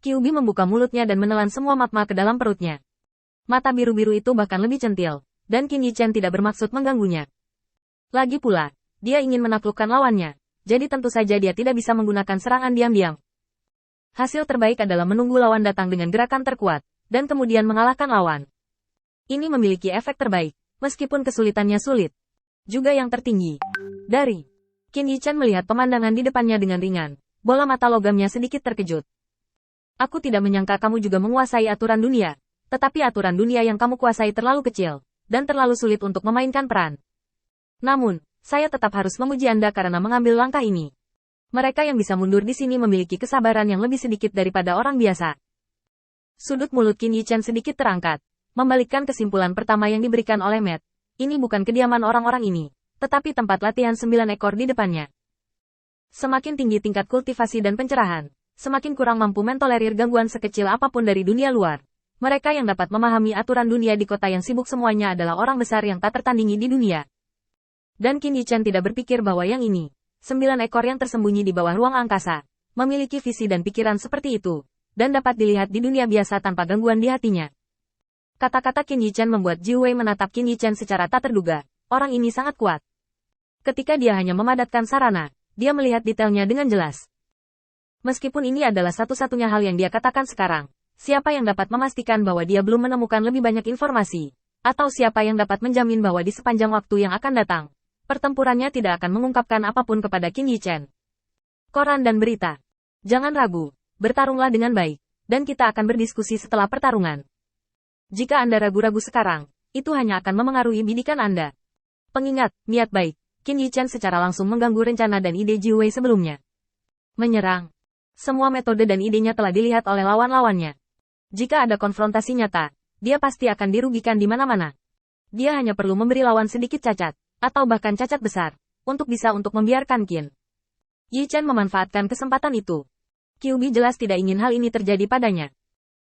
Kyuubi membuka mulutnya dan menelan semua magma ke dalam perutnya. Mata biru-biru itu bahkan lebih centil, dan Qin Yichen tidak bermaksud mengganggunya. Lagi pula, dia ingin menaklukkan lawannya, jadi tentu saja dia tidak bisa menggunakan serangan diam-diam. Hasil terbaik adalah menunggu lawan datang dengan gerakan terkuat, dan kemudian mengalahkan lawan. Ini memiliki efek terbaik, meskipun kesulitannya sulit. Juga yang tertinggi. Dari Qin Yichen melihat pemandangan di depannya dengan ringan, bola mata logamnya sedikit terkejut. Aku tidak menyangka kamu juga menguasai aturan dunia, tetapi aturan dunia yang kamu kuasai terlalu kecil, dan terlalu sulit untuk memainkan peran. Namun, saya tetap harus memuji Anda karena mengambil langkah ini. Mereka yang bisa mundur di sini memiliki kesabaran yang lebih sedikit daripada orang biasa. Sudut mulut Qin Yichen sedikit terangkat, membalikkan kesimpulan pertama yang diberikan oleh Matt. Ini bukan kediaman orang-orang ini, tetapi tempat latihan 9 ekor di depannya. Semakin tinggi tingkat kultivasi dan pencerahan, semakin kurang mampu mentolerir gangguan sekecil apapun dari dunia luar. Mereka yang dapat memahami aturan dunia di kota yang sibuk semuanya adalah orang besar yang tak tertandingi di dunia. Dan Qin Yichen tidak berpikir bahwa yang ini, 9 ekor yang tersembunyi di bawah ruang angkasa, memiliki visi dan pikiran seperti itu, dan dapat dilihat di dunia biasa tanpa gangguan di hatinya. Kata-kata Qin Yichen membuat Ji Wei menatap Qin Yichen secara tak terduga. Orang ini sangat kuat. Ketika dia hanya memadatkan sarana, dia melihat detailnya dengan jelas. Meskipun ini adalah satu-satunya hal yang dia katakan sekarang, siapa yang dapat memastikan bahwa dia belum menemukan lebih banyak informasi, atau siapa yang dapat menjamin bahwa di sepanjang waktu yang akan datang, pertempurannya tidak akan mengungkapkan apapun kepada Qin Yichen. Koran dan berita. Jangan ragu, bertarunglah dengan baik, dan kita akan berdiskusi setelah pertarungan. Jika Anda ragu-ragu sekarang, itu hanya akan memengaruhi bidikan Anda. Pengingat, niat baik, Qin Yichen secara langsung mengganggu rencana dan ide Ji Wei sebelumnya. Menyerang. Semua metode dan idenya telah dilihat oleh lawan-lawannya. Jika ada konfrontasi nyata, dia pasti akan dirugikan di mana-mana. Dia hanya perlu memberi lawan sedikit cacat, atau bahkan cacat besar, untuk membiarkan Qin Yichen memanfaatkan kesempatan itu. Kyuubi jelas tidak ingin hal ini terjadi padanya.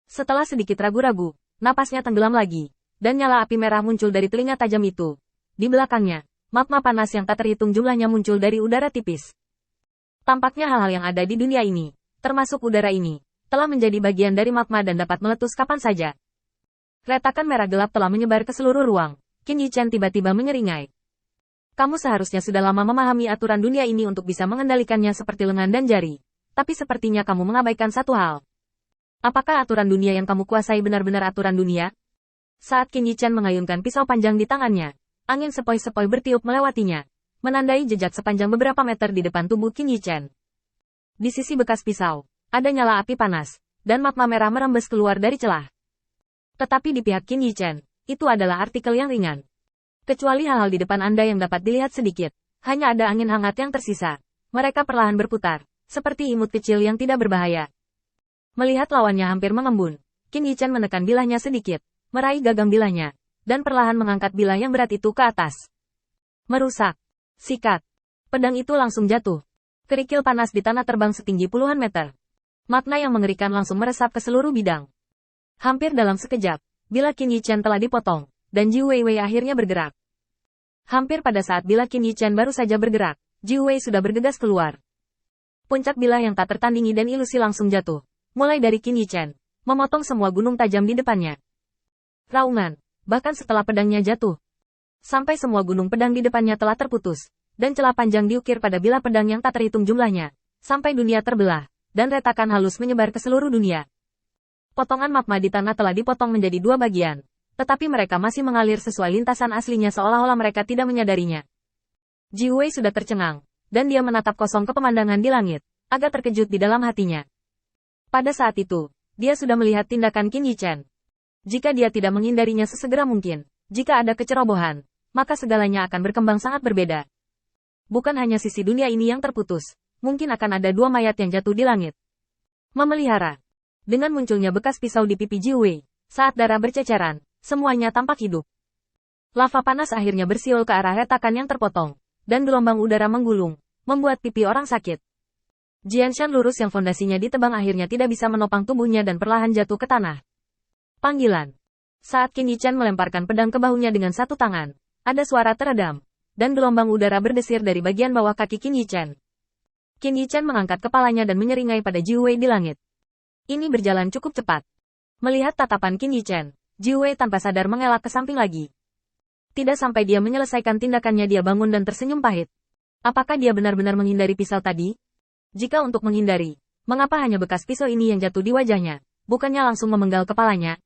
Setelah sedikit ragu-ragu, napasnya tenggelam lagi, dan nyala api merah muncul dari telinga tajam itu. Di belakangnya, magma panas yang tak terhitung jumlahnya muncul dari udara tipis. Tampaknya hal-hal yang ada di dunia ini, termasuk udara ini, telah menjadi bagian dari magma dan dapat meletus kapan saja. Retakan merah gelap telah menyebar ke seluruh ruang. Qin Yichen tiba-tiba menyeringai. Kamu seharusnya sudah lama memahami aturan dunia ini untuk bisa mengendalikannya seperti lengan dan jari. Tapi sepertinya kamu mengabaikan satu hal. Apakah aturan dunia yang kamu kuasai benar-benar aturan dunia? Saat Qin Yichen mengayunkan pisau panjang di tangannya, angin sepoi-sepoi bertiup melewatinya, menandai jejak sepanjang beberapa meter di depan tubuh Qin Yichen. Di sisi bekas pisau, ada nyala api panas, dan magma merah merembes keluar dari celah. Tetapi di pihak Qin Yichen, itu adalah artikel yang ringan. Kecuali hal-hal di depan Anda yang dapat dilihat sedikit, hanya ada angin hangat yang tersisa. Mereka perlahan berputar, seperti imut kecil yang tidak berbahaya. Melihat lawannya hampir mengembun, Qin Yichen menekan bilahnya sedikit, meraih gagang bilahnya, dan perlahan mengangkat bilah yang berat itu ke atas. Merusak. Sikat. Pedang itu langsung jatuh. Kerikil panas di tanah terbang setinggi puluhan meter. Makna yang mengerikan langsung meresap ke seluruh bidang. Hampir dalam sekejap, bilah Qin Yichen telah dipotong, dan Ji Wei akhirnya bergerak. Hampir pada saat bilah Qin Yichen baru saja bergerak, Ji Wei sudah bergegas keluar. Puncak bilah yang tak tertandingi dan ilusi langsung jatuh, mulai dari Qin Yichen, memotong semua gunung tajam di depannya. Raungan, bahkan setelah pedangnya jatuh, sampai semua gunung pedang di depannya telah terputus, dan celah panjang diukir pada bilah pedang yang tak terhitung jumlahnya, sampai dunia terbelah, dan retakan halus menyebar ke seluruh dunia. Potongan magma di tanah telah dipotong menjadi dua bagian, tetapi mereka masih mengalir sesuai lintasan aslinya seolah-olah mereka tidak menyadarinya. Ji Wei sudah tercengang, dan dia menatap kosong ke pemandangan di langit, agak terkejut di dalam hatinya. Pada saat itu, dia sudah melihat tindakan Qin Yichen. Jika dia tidak menghindarinya sesegera mungkin, jika ada kecerobohan, maka segalanya akan berkembang sangat berbeda. Bukan hanya sisi dunia ini yang terputus, mungkin akan ada dua mayat yang jatuh di langit. Memelihara. Dengan munculnya bekas pisau di pipi Ji Wei, saat darah berceceran, semuanya tampak hidup. Lava panas akhirnya bersiul ke arah retakan yang terpotong, dan gelombang udara menggulung, membuat pipi orang sakit. Jianshan lurus yang fondasinya ditebang akhirnya tidak bisa menopang tubuhnya dan perlahan jatuh ke tanah. Panggilan. Saat Qin Yichen melemparkan pedang ke bahunya dengan satu tangan, ada suara teredam, dan gelombang udara berdesir dari bagian bawah kaki Qin Yichen. Qin Yichen mengangkat kepalanya dan menyeringai pada Ji Wei di langit. Ini berjalan cukup cepat. Melihat tatapan Qin Yichen, Ji Wei tanpa sadar mengelak ke samping lagi. Tidak sampai dia menyelesaikan tindakannya dia bangun dan tersenyum pahit. Apakah dia benar-benar menghindari pisau tadi? Jika untuk menghindari, mengapa hanya bekas pisau ini yang jatuh di wajahnya, bukannya langsung memenggal kepalanya?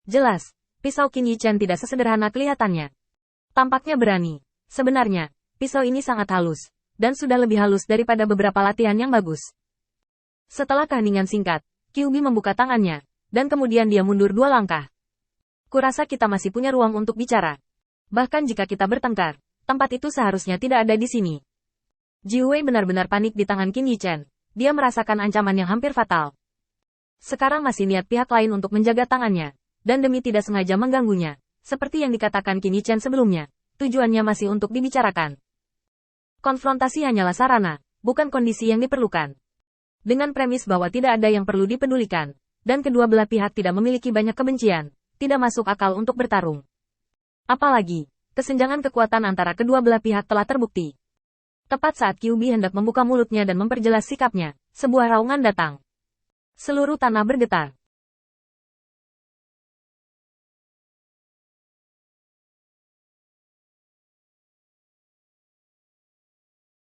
Jelas, pisau Qin Yichen tidak sesederhana kelihatannya. Tampaknya berani. Sebenarnya, pisau ini sangat halus, dan sudah lebih halus daripada beberapa latihan yang bagus. Setelah keheningan singkat, Kyuubi membuka tangannya, dan kemudian dia mundur 2 langkah. Kurasa kita masih punya ruang untuk bicara. Bahkan jika kita bertengkar, tempat itu seharusnya tidak ada di sini. Ji Wei benar-benar panik di tangan Qin Yichen. Dia merasakan ancaman yang hampir fatal. Sekarang masih niat pihak lain untuk menjaga tangannya, dan demi tidak sengaja mengganggunya, seperti yang dikatakan Qin Yichen sebelumnya, tujuannya masih untuk dibicarakan. Konfrontasi hanyalah sarana, bukan kondisi yang diperlukan. Dengan premis bahwa tidak ada yang perlu dipedulikan, dan kedua belah pihak tidak memiliki banyak kebencian, tidak masuk akal untuk bertarung. Apalagi, kesenjangan kekuatan antara kedua belah pihak telah terbukti. Tepat saat Kyuubi hendak membuka mulutnya dan memperjelas sikapnya, sebuah raungan datang. Seluruh tanah bergetar.